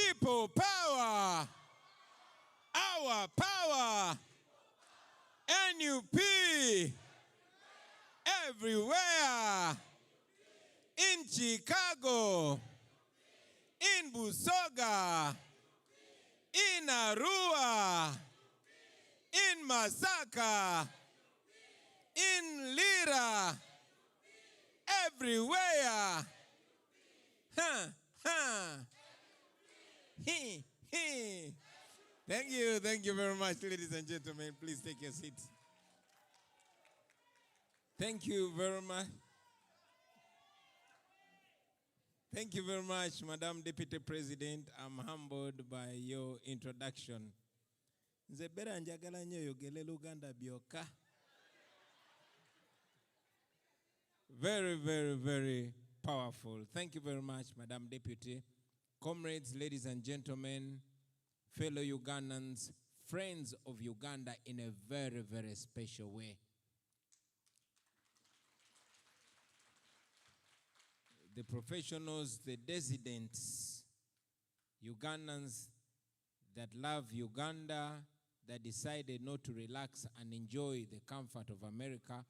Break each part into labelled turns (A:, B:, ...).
A: People power. Our power. NUP. Everywhere. In Chicago. In Busoga. In Arua. In Masaka. In Lira. Everywhere. Thank you very much, ladies and gentlemen. Please take your seats. Thank you very much. Thank you very much, Madam Deputy President. I'm humbled by your introduction. Nzebera njagala nnyo yogerera Uganda byokka. Very, very, very powerful. Thank you very much, Madam Deputy. Comrades, ladies and gentlemen, fellow Ugandans, friends of Uganda in a very, very special way. The professionals, the dissidents, Ugandans that love Uganda, that decided not to relax and enjoy the comfort of America,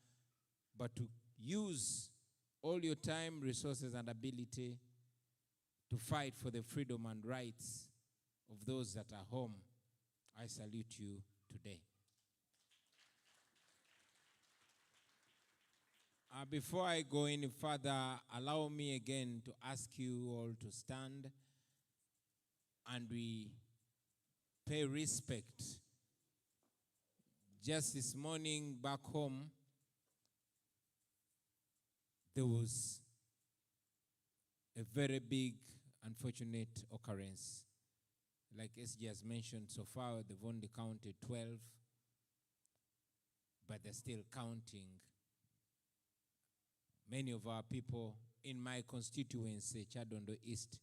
A: but to use all your time, resources, and ability to fight for the freedom and rights of those that are home. I salute you today. Before I go any further, allow me again to ask you all to stand and we pay respect. Just this morning back home, there was a very big, unfortunate occurrence. Like SG has mentioned, so far they've only counted 12, but they're still counting. Many of our people in my constituency, Kyadondo East,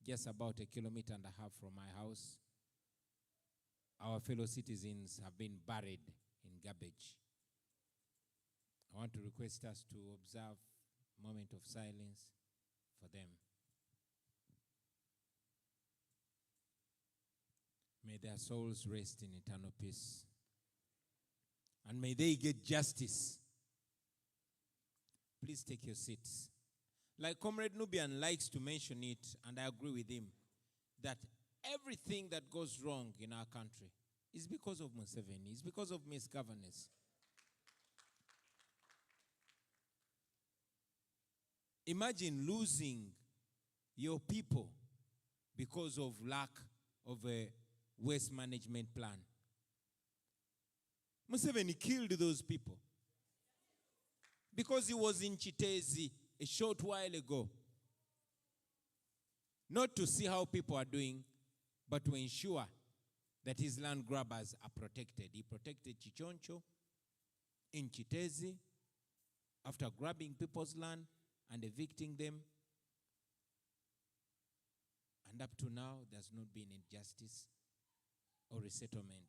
A: just about 1.5 kilometers from my house, our fellow citizens have been buried in garbage. I want to request us to observe a moment of silence for them. May their souls rest in eternal peace. And may they get justice. Please take your seats. Like Comrade Nubian likes to mention it, and I agree with him, that everything that goes wrong in our country is because of Museveni, it's because of misgovernance. Imagine losing your people because of lack of a waste management plan. Museveni killed those people because he was in Chitezi a short while ago. Not to see how people are doing, but to ensure that his land grabbers are protected. He protected Chichoncho in Chitezi after grabbing people's land and evicting them. And up to now, there's not been injustice or resettlement.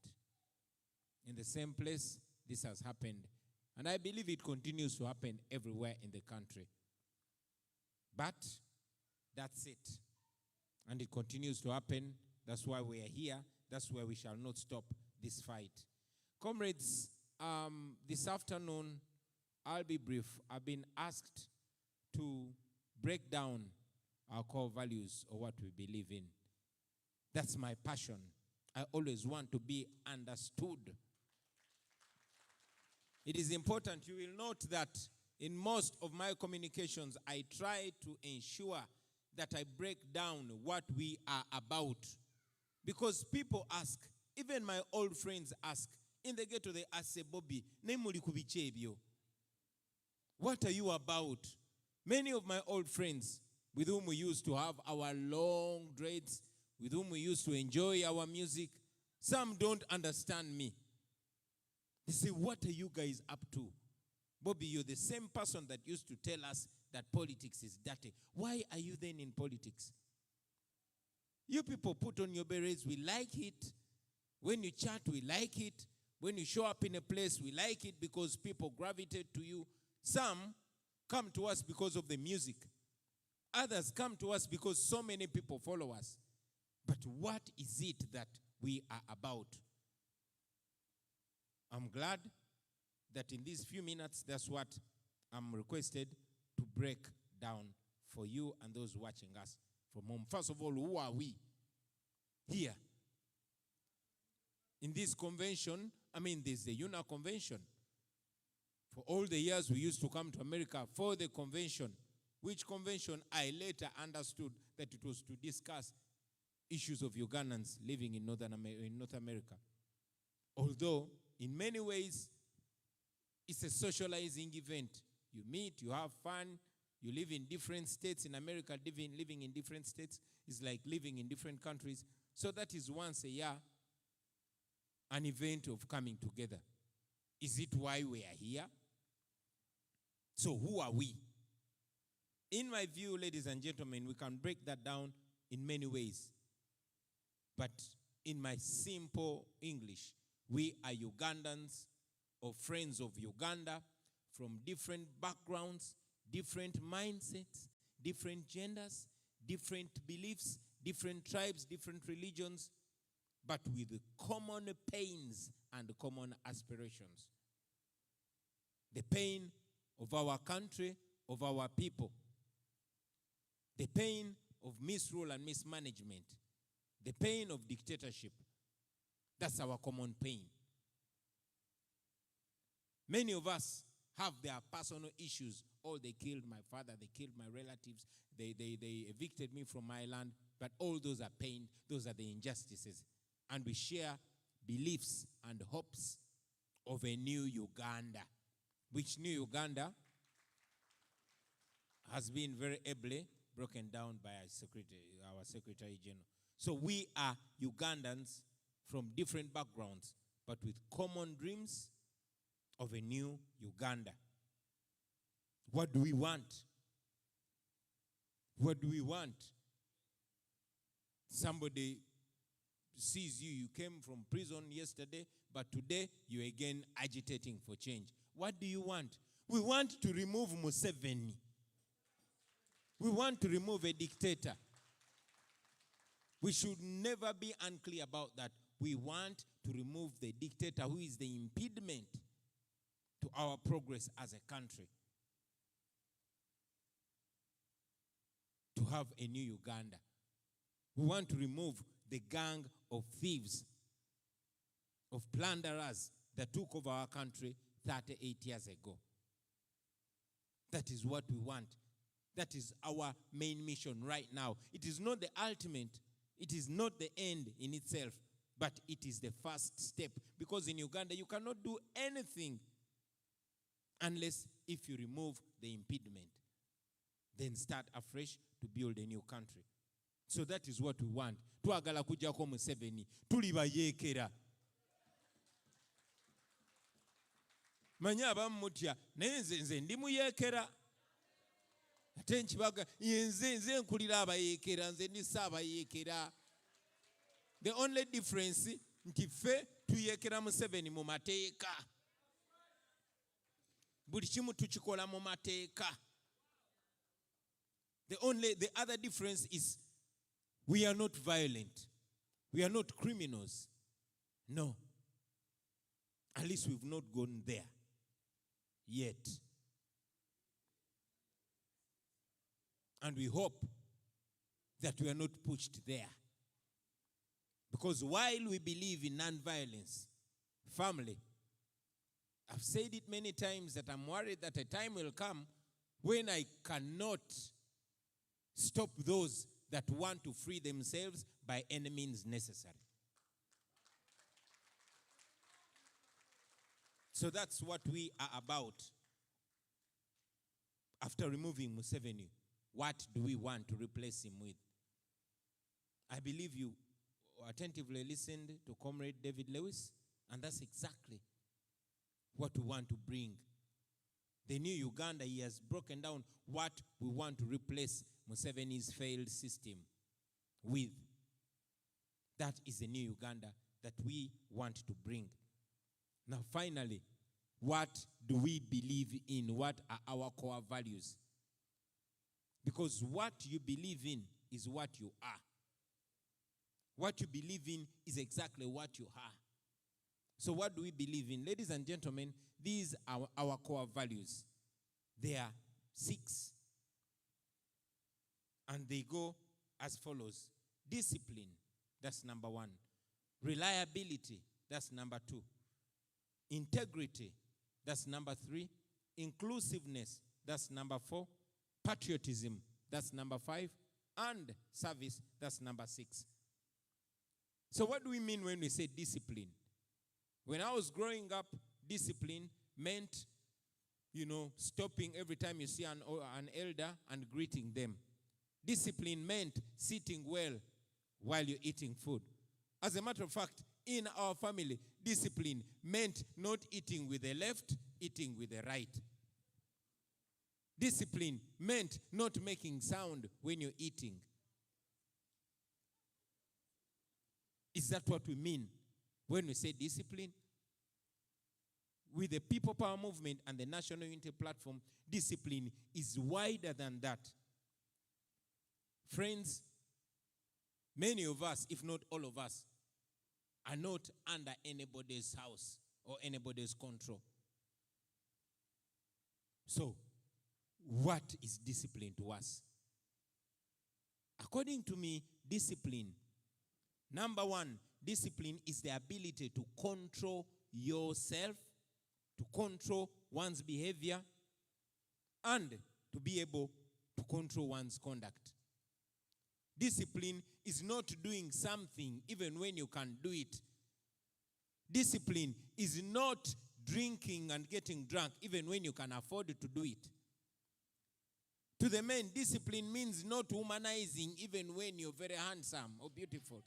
A: In the same place, this has happened. And I believe it continues to happen everywhere in the country. But that's it. And it continues to happen. That's why we are here. That's why we shall not stop this fight. Comrades, this afternoon, I'll be brief. I've been asked to break down our core values or what we believe in. That's my passion. I always want to be understood. It is important. You will note that in most of my communications, I try to ensure that I break down what we are about. Because people ask, even my old friends ask, in the ghetto they ask, say, Bobi, nemuli kubichebyo. What are you about? Many of my old friends with whom we used to have our long dreads, with whom we used to enjoy our music, some don't understand me. They say, what are you guys up to? Bobi, you're the same person that used to tell us that politics is dirty. Why are you then in politics? You people put on your berets, we like it. When you chat, we like it. When you show up in a place, we like it because people gravitate to you. Some come to us because of the music. Others come to us because so many people follow us. But what is it that we are about? I'm glad that in these few minutes, that's what I'm requested to break down for you and those watching us from home. First of all, who are we here? In this convention, there's the UNA convention. For all the years we used to come to America for the convention, which convention I later understood that it was to discuss issues of Ugandans living in North America. Although, in many ways, it's a socializing event. You meet, you have fun, you live in different states in America. Living in different states is like living in different countries. So that is once a year, an event of coming together. Is it why we are here? So who are we? In my view, ladies and gentlemen, we can break that down in many ways. But in my simple English, we are Ugandans or friends of Uganda from different backgrounds, different mindsets, different genders, different beliefs, different tribes, different religions, but with common pains and common aspirations. The pain of our country, of our people. The pain of misrule and mismanagement. The pain of dictatorship. That's our common pain. Many of us have their personal issues. Oh, they killed my father, they killed my relatives, they evicted me from my land. But all those are pain, those are the injustices. And we share beliefs and hopes of a new Uganda, which new Uganda has been very ably broken down by our Secretary General. So we are Ugandans from different backgrounds, but with common dreams of a new Uganda. What do we want? What do we want? Somebody sees you, you came from prison yesterday, but today you're again agitating for change. What do you want? We want to remove Museveni. We want to remove a dictator. We should never be unclear about that. We want to remove the dictator who is the impediment to our progress as a country. To have a new Uganda. We want to remove the gang of thieves, of plunderers that took over our country 38 years ago. That is what we want. That is our main mission right now. It is not the ultimate. It is not the end in itself, but it is the first step. Because in Uganda, you cannot do anything unless if you remove the impediment. Then start afresh to build a new country. So that is what we want. Twagala kujjako Museveni. Tuli bayeekera. Manya abamutya naye nze ndi muyeekera. Ate nkibaga nze nkulira abayeekera nze ndi saabayeekera. The only difference nti ffe tuyeekera Museveni mu mateeka. Buli kimu tukikola mu mateeka. The other difference is we are not violent. We are not criminals. No. At least we've not gone there yet. And we hope that we are not pushed there. Because while we believe in non-violence, family, I've said it many times that I'm worried that a time will come when I cannot stop those that want to free themselves by any means necessary. So that's what we are about. After removing Museveni, what do we want to replace him with? I believe you attentively listened to Comrade David Lewis, and that's exactly what we want to bring. The new Uganda, he has broken down what we want to replace Museveni's failed system with. That is the new Uganda that we want to bring. Now finally, what do we believe in? What are our core values? Because what you believe in is what you are. What you believe in is exactly what you are. So what do we believe in? Ladies and gentlemen, these are our core values. They are 6. And they go as follows. Discipline, that's number 1. Reliability, that's number 2. Integrity, that's number 3. Inclusiveness, that's number 4. Patriotism, that's number 5. And service, that's number 6. So what do we mean when we say discipline? When I was growing up, discipline meant, stopping every time you see an elder and greeting them. Discipline meant sitting well while you're eating food. As a matter of fact, in our family, discipline meant not eating with the left, eating with the right. Discipline meant not making sound when you're eating. Is that what we mean when we say discipline? With the People Power Movement and the National Unity Platform, discipline is wider than that. Friends, many of us, if not all of us, are not under anybody's house or anybody's control. So, what is discipline to us? According to me, discipline, number 1, discipline is the ability to control yourself, to control one's behavior, and to be able to control one's conduct. Discipline is not doing something even when you can do it. Discipline is not drinking and getting drunk even when you can afford to do it. To the men, discipline means not womanizing even when you're very handsome or beautiful.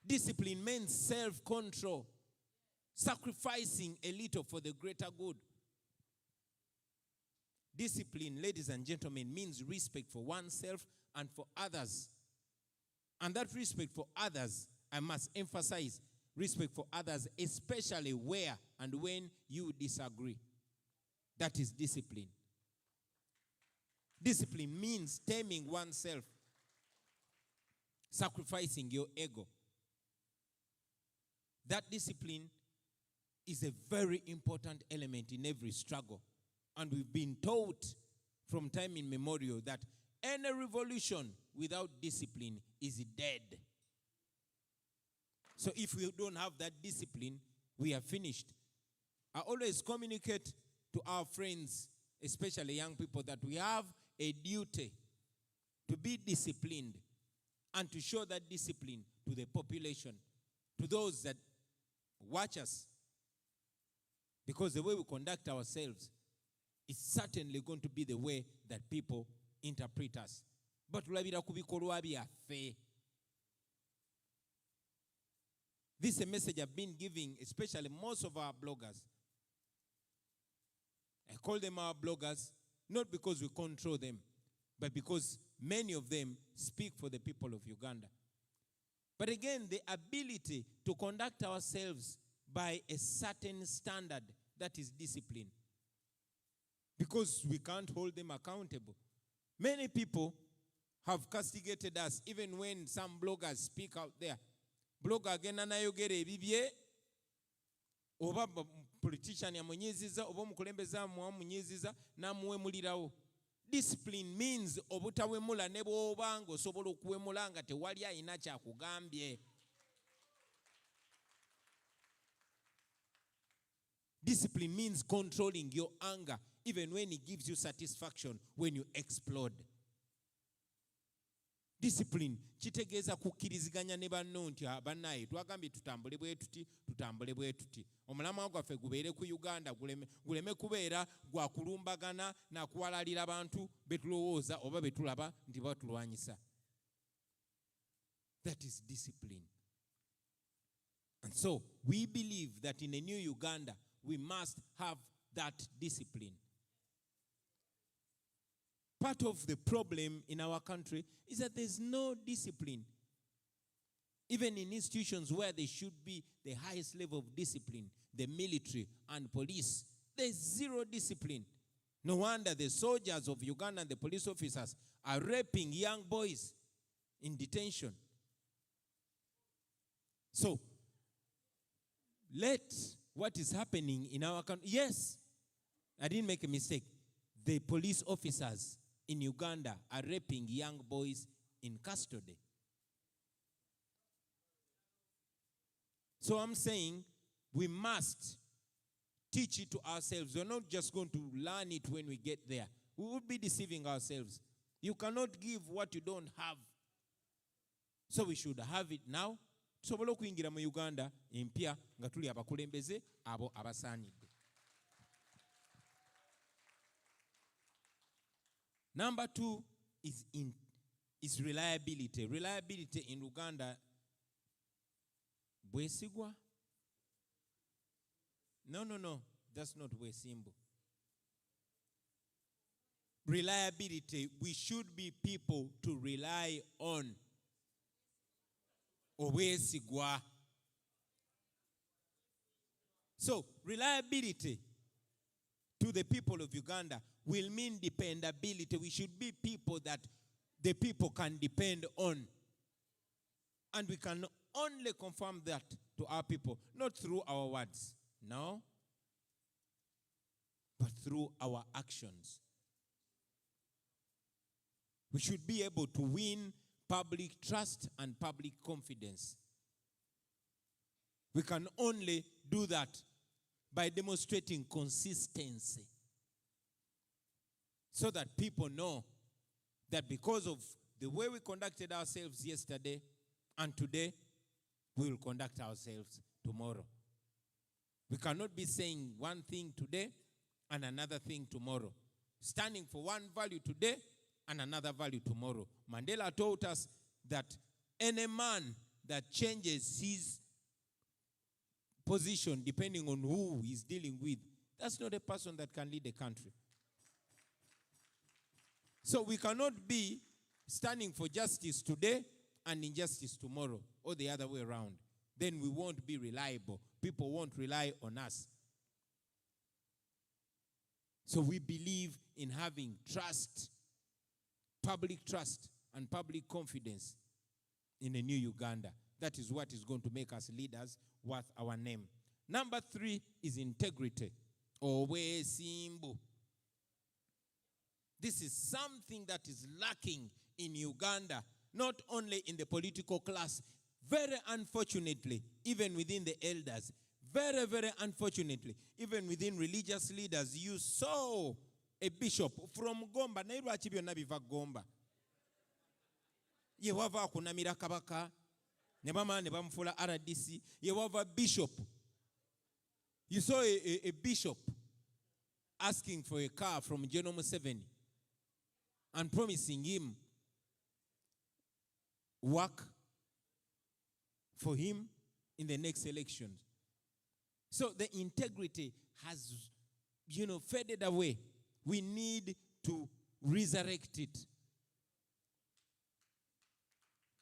A: Discipline means self-control, sacrificing a little for the greater good. Discipline, ladies and gentlemen, means respect for oneself and for others. And that respect for others, I must emphasize, respect for others, especially where and when you disagree. That is discipline. Discipline means taming oneself, sacrificing your ego. That discipline is a very important element in every struggle. And we've been taught from time immemorial that any revolution without discipline is dead. So if we don't have that discipline, we are finished. I always communicate to our friends, especially young people, that we have a duty to be disciplined and to show that discipline to the population, to those that watch us. Because the way we conduct ourselves is certainly going to be the way that people interpret us. But this is a message I've been giving, especially most of our bloggers. I call them our bloggers, not because we control them, but because many of them speak for the people of Uganda. But again, the ability to conduct ourselves by a certain standard, that is discipline. Because we can't hold them accountable. Many people have castigated us, even when some bloggers speak out there. Blogger agenda nayogera ebibye, oba politician yamunyiziza, oba omukulembeza amunyiziza, namuwemulirawo. Discipline means obutawemula ne bw'oba ng'osobola okuwemula nga tewali ayina kyakugambye. Discipline means controlling your anger, even when it gives you satisfaction when you explode. Discipline kitegeeza kukkiriziganya ne banno nti bannaye twagambye tutambule bwe tuti. Omulamwa gwaffe gubeere ku Uganda guleme kubeera gwa kulumbagana na kuwalalira abantu betulowooza oba betulaba nti batulwanyisa. That is discipline. And so we believe that in a new Uganda we must have that discipline. Part of the problem in our country is that there's no discipline. Even in institutions where there should be the highest level of discipline, the military and police, there's zero discipline. No wonder the soldiers of Uganda and the police officers are raping young boys in detention. So, let what is happening in our country, yes, I didn't make a mistake. The police officers in Uganda are raping young boys in custody. So I'm saying we must teach it to ourselves. We're not just going to learn it when we get there. We would be deceiving ourselves. You cannot give what you don't have. So we should have it now. Tusobole okuyingira mu Uganda empya nga tuli abakulembeze abo abasaanidde. Number 2 is reliability. Reliability in Uganda, bwesigwa? No, that's not bwesimbu. Reliability, we should be people to rely on. Obwesigwa. So, reliability to the people of Uganda will mean dependability. We should be people that the people can depend on. And we can only confirm that to our people, not through our words, no, but through our actions. We should be able to win public trust and public confidence. We can only do that by demonstrating consistency, so that people know that because of the way we conducted ourselves yesterday and today, we will conduct ourselves tomorrow. We cannot be saying one thing today and another thing tomorrow. Standing for one value today and another value tomorrow. Mandela taught us that any man that changes his position depending on who he's dealing with, that's not a person that can lead a country. So we cannot be standing for justice today and injustice tomorrow, or the other way around. Then we won't be reliable. People won't rely on us. So we believe in having trust, public trust and public confidence in a new Uganda. That is what is going to make us leaders worth our name. Number 3 is integrity. Owesimbu. This is something that is lacking in Uganda, not only in the political class, very unfortunately, even within the elders, very, very unfortunately, even within religious leaders. You saw a bishop from Gomba, nairwa chibyonna biva Gomba. Ye wava kunamira kabaka, ne bamufula RDC, ye wava bishop. You saw a bishop asking for a car from General Museveni and promising him work for him in the next elections. So the integrity has, faded away. We need to resurrect it.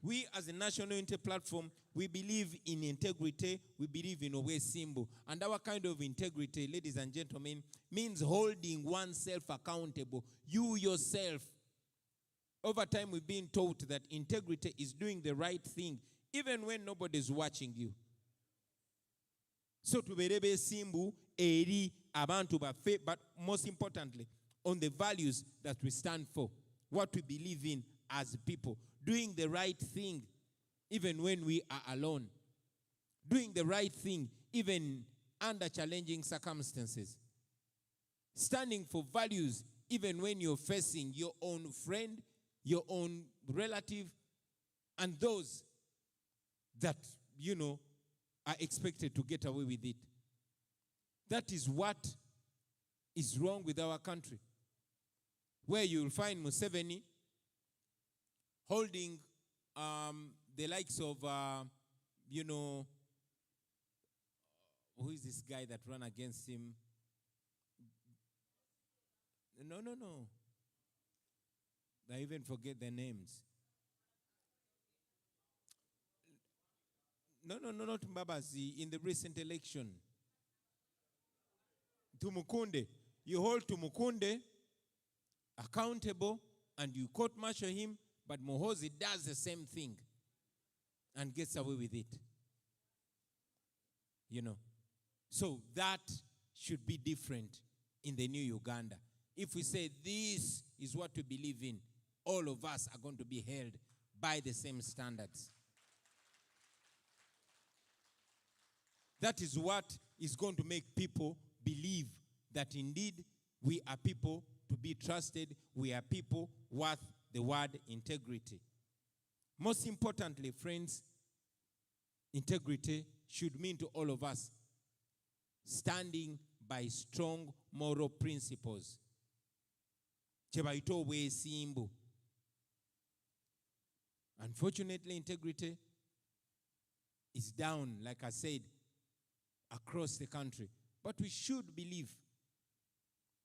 A: We as a National Unity Platform, we believe in integrity, we believe in Owesimbu. And our kind of integrity, ladies and gentlemen, means holding oneself accountable. You yourself. Over time, we've been taught that integrity is doing the right thing, even when nobody's watching you. So tuberebe simbu eri abantu bafe, but most importantly, on the values that we stand for, what we believe in as people, doing the right thing even when we are alone, doing the right thing even under challenging circumstances, standing for values even when you're facing your own friend, your own relative, and those that, are expected to get away with it. That is what is wrong with our country, where you'll find Museveni holding the likes of, who is this guy that ran against him? No. I even forget their names. No, not Mbabazi. In the recent election, Tumukunde. You hold Tumukunde accountable and you court-martial him, but Mohozi does the same thing and gets away with it. you know. So that should be different in the new Uganda. If we say this is what we believe in, all of us are going to be held by the same standards. That is what is going to make people believe that indeed we are people to be trusted. We are people worth the word integrity. Most importantly, friends, integrity should mean to all of us standing by strong moral principles. Unfortunately, integrity is down, like I said, across the country. But we should believe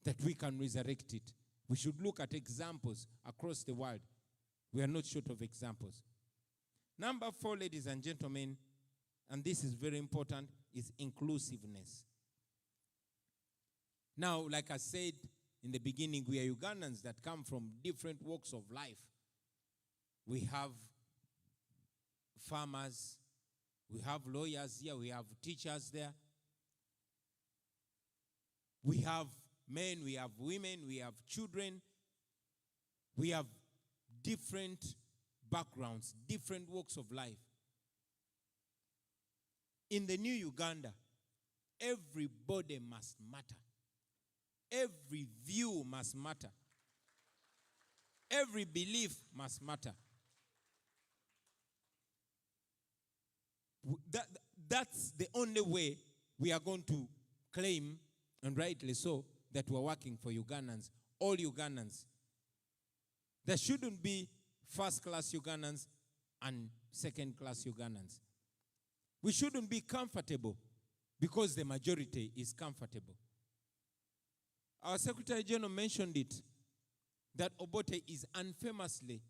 A: that we can resurrect it. We should look at examples across the world. We are not short of examples. Number 4, ladies and gentlemen, and this is very important, is inclusiveness. Now, like I said in the beginning, we are Ugandans that come from different walks of life. We have farmers, we have lawyers here, we have teachers there. We have men, we have women, we have children. We have different backgrounds, different walks of life. In the new Uganda, everybody must matter. Every view must matter. Every belief must matter. That's the only way we are going to claim, and rightly so, that we're working for Ugandans, all Ugandans. There shouldn't be first-class Ugandans and second-class Ugandans. We shouldn't be comfortable because the majority is comfortable. Our Secretary General mentioned it, that Obote is unfamously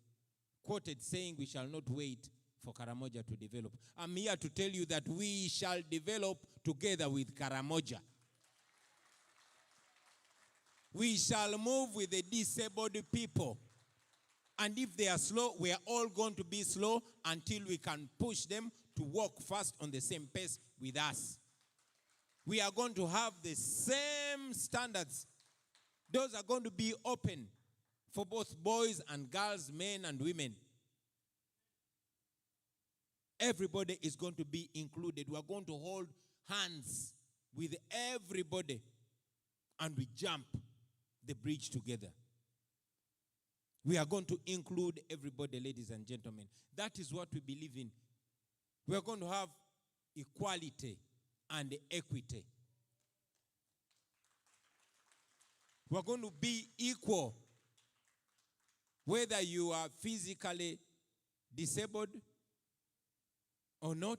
A: quoted saying we shall not wait for Karamoja to develop. I'm here to tell you that we shall develop together with Karamoja. We shall move with the disabled people. And if they are slow, we are all going to be slow until we can push them to walk fast on the same pace with us. We are going to have the same standards. Those are going to be open for both boys and girls, men and women. Everybody is going to be included. We are going to hold hands with everybody and we jump the bridge together. We are going to include everybody, ladies and gentlemen. That is what we believe in. We are going to have equality and equity. We are going to be equal, whether you are physically disabled or not.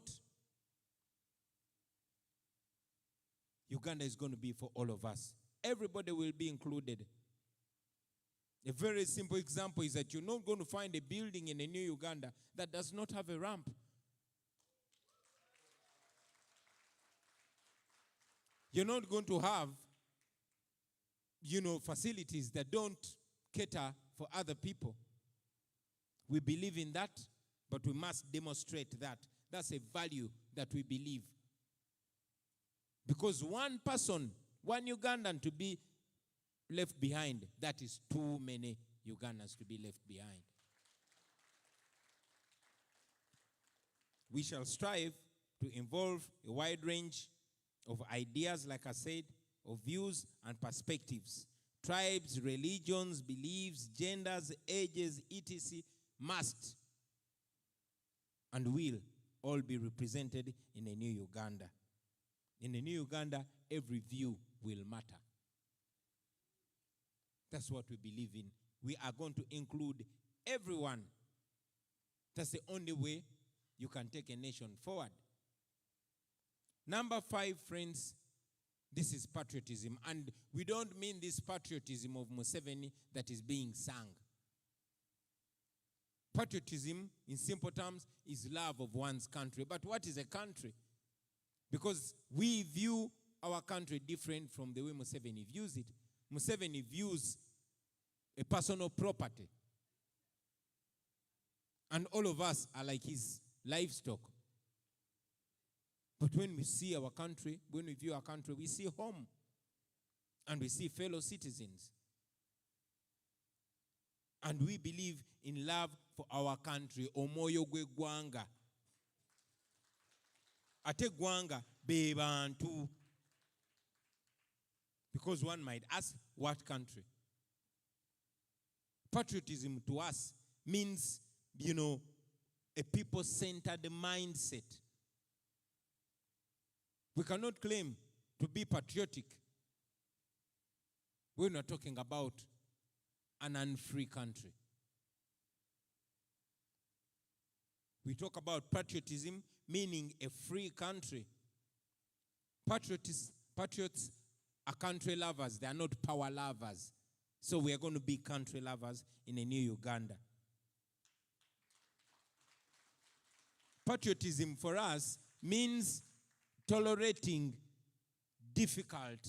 A: Uganda is going to be for all of us. Everybody will be included. A very simple example is that you're not going to find a building in a new Uganda that does not have a ramp. You're not going to have, facilities that don't cater for other people. We believe in that, but we must demonstrate that. That's a value that we believe. Because one person, one Ugandan to be left behind, that is too many Ugandans to be left behind. We shall strive to involve a wide range of ideas, like I said, of views and perspectives. Tribes, religions, beliefs, genders, ages, etc. must and will all be represented in a new Uganda. In a new Uganda, every view will matter. That's what we believe in. We are going to include everyone. That's the only way you can take a nation forward. Number 5, friends, this is patriotism. And we don't mean this patriotism of Museveni that is being sung. Patriotism, in simple terms, is love of one's country. But what is a country? Because we view our country different from the way Museveni views it. Museveni views a personal property. And all of us are like his livestock. But when we see our country, when we view our country, we see home. And we see fellow citizens. And we believe in love for our country. Omoyo gwe gwanga. Ate gwanga be bantu. Because one might ask, what country? Patriotism to us means, a people-centered mindset. We cannot claim to be patriotic when we're talking about an unfree country. We talk about patriotism, meaning a free country. Patriots are country lovers. They are not power lovers. So we are going to be country lovers in a new Uganda. Patriotism for us means tolerating difficult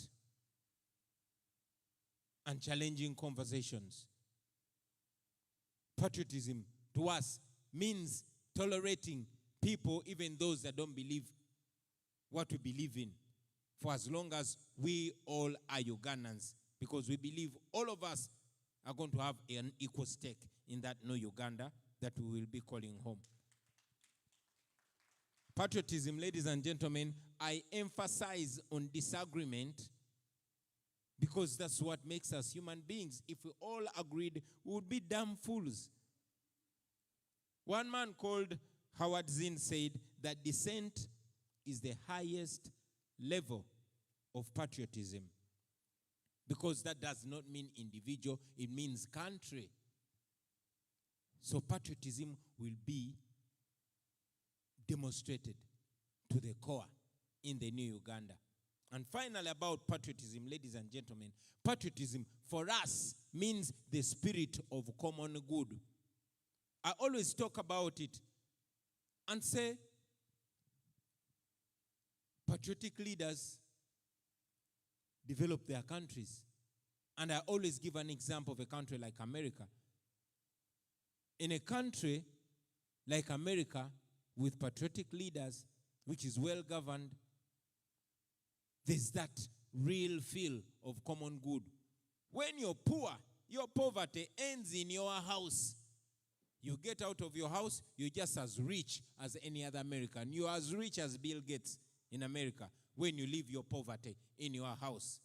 A: and challenging conversations. Patriotism to us means tolerating people, even those that don't believe what we believe in, for as long as we all are Ugandans, because we believe all of us are going to have an equal stake in that new Uganda that we will be calling home. Patriotism, ladies and gentlemen, I emphasize on disagreement because that's what makes us human beings. If we all agreed, we would be damn fools. One man called Howard Zinn said that dissent is the highest level of patriotism, because that does not mean individual, it means country. So patriotism will be demonstrated to the core in the new Uganda. And finally, about patriotism, ladies and gentlemen, patriotism for us means the spirit of common good. I always talk about it and say, patriotic leaders develop their countries. And I always give an example of a country like America. In a country like America, with patriotic leaders, which is well governed, there's that real feel of common good. When you're poor, your poverty ends in your house. You get out of your house, you're just as rich as any other American. You're as rich as Bill Gates in America when you leave your poverty in your house.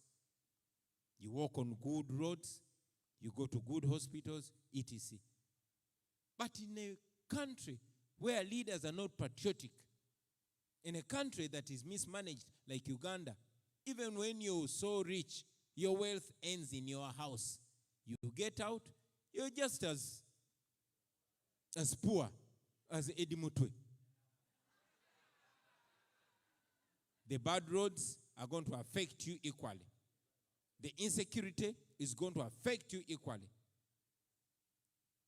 A: You walk on good roads, you go to good hospitals, etc. But in a country where leaders are not patriotic, in a country that is mismanaged like Uganda, even when you're so rich, your wealth ends in your house. You get out, you're just as poor as Eddie Mutwe. The bad roads are going to affect you equally. The insecurity is going to affect you equally.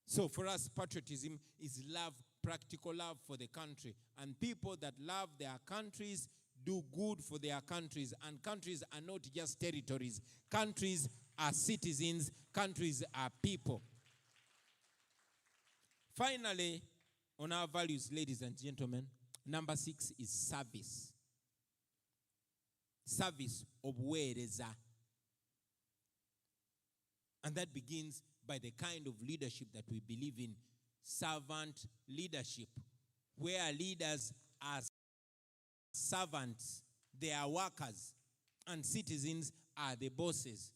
A: So for us, patriotism is love, practical love for the country. And people that love their countries do good for their countries. And countries are not just territories. Countries are citizens. Countries are people. Finally, on our values, ladies and gentlemen, number 6 is service. Service of weereza. And that begins by the kind of leadership that we believe in. Servant leadership, where leaders are servants, they are workers, and citizens are the bosses.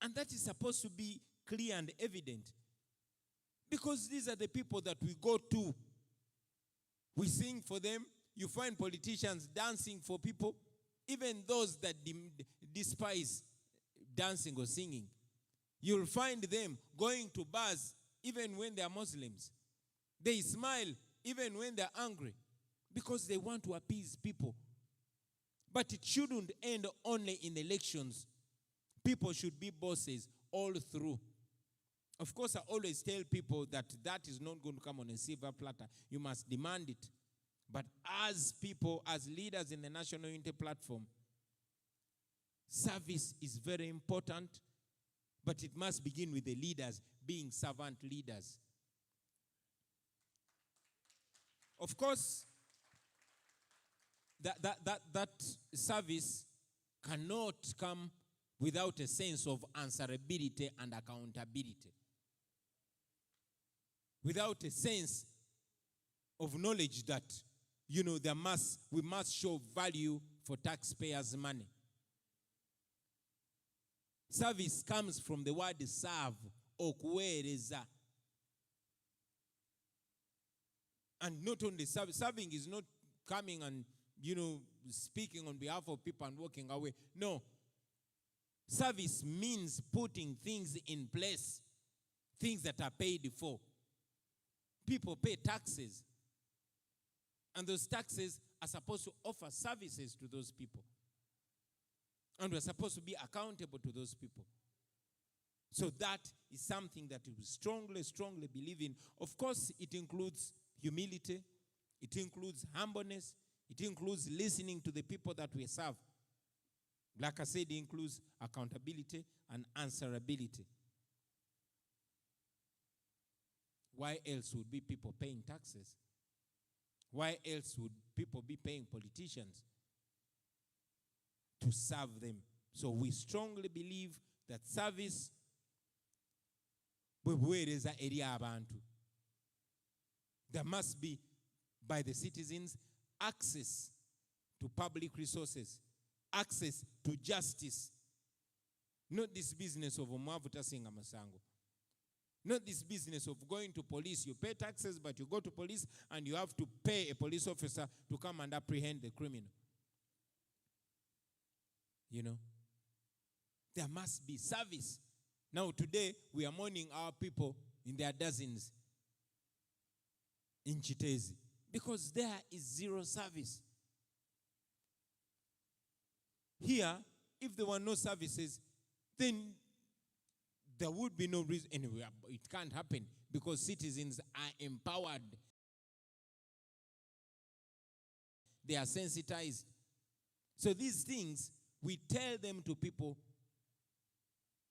A: And that is supposed to be clear and evident, because these are the people that we go to. We sing for them. You find politicians dancing for people, even those that despise dancing or singing. You'll find them going to bars even when they are Muslims. They smile even when they're angry because they want to appease people. But it shouldn't end only in elections. People should be bosses all through. Of course, I always tell people that that is not going to come on a silver platter. You must demand it. But as people, as leaders in the National Unity Platform, service is very important, but it must begin with the leaders being servant leaders. Of course, that service cannot come without a sense of answerability and accountability. Without a sense of knowledge that, we must show value for taxpayers' money. Service comes from the word serve or kuweereza. And not only serving is not coming and, speaking on behalf of people and walking away. No. Service means putting things in place, things that are paid for. People pay taxes, and those taxes are supposed to offer services to those people. And we're supposed to be accountable to those people. So that is something that we strongly, strongly believe in. Of course, it includes humility. It includes humbleness. It includes listening to the people that we serve. Like I said, it includes accountability and answerability. Why else would be people paying taxes? Why else would people be paying politicians to serve them? So we strongly believe that service bwebuweereza eri abantu. There must be, by the citizens, access to public resources, access to justice. Not this business of omwavuta singa masango. Not this business of going to police. You pay taxes, but you go to police and you have to pay a police officer to come and apprehend the criminal. There must be service. Now today, we are mourning our people in their dozens in Chitezi because there is zero service. Here, if there were no services, then there would be no reason. Anyway, it can't happen because citizens are empowered. They are sensitized. So these things, we tell them to people,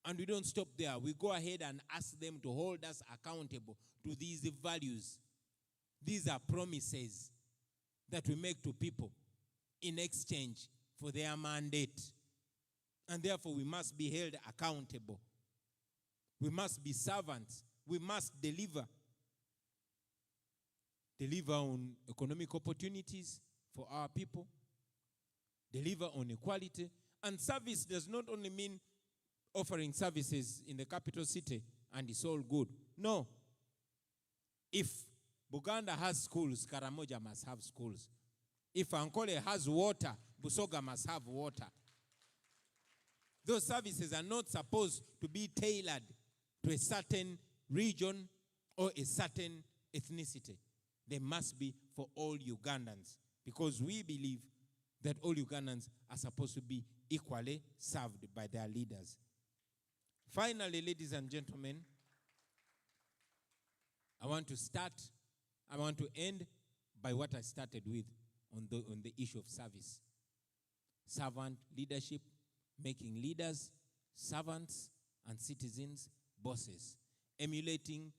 A: and we don't stop there. We go ahead and ask them to hold us accountable to these values. These are promises that we make to people in exchange for their mandate. And therefore, we must be held accountable. We must be servants. We must deliver. Deliver on economic opportunities for our people. Deliver on equality. And service does not only mean offering services in the capital city and it's all good. No. If Buganda has schools, Karamoja must have schools. If Ankole has water, Busoga must have water. Those services are not supposed to be tailored to a certain region or a certain ethnicity. They must be for all Ugandans, because we believe that all Ugandans are supposed to be equally served by their leaders. Finally, ladies and gentlemen, I want to end by what I started with on the issue of service. Servant leadership, making leaders, servants, and citizens bosses, emulating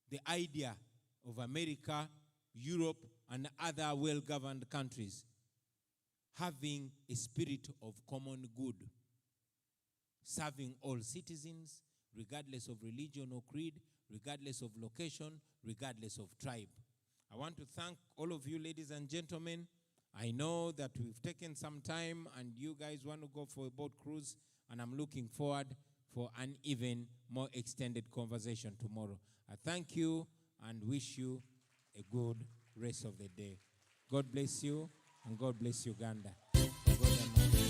A: the idea of America, Europe, and other well-governed countries, having a spirit of common good, serving all citizens, regardless of religion or creed, regardless of location, regardless of tribe. I want to thank all of you, ladies and gentlemen. I know that we've taken some time and you guys want to go for a boat cruise, and I'm looking forward for an even more extended conversation tomorrow. I thank you and wish you a good rest of the day. God bless you, and God bless Uganda.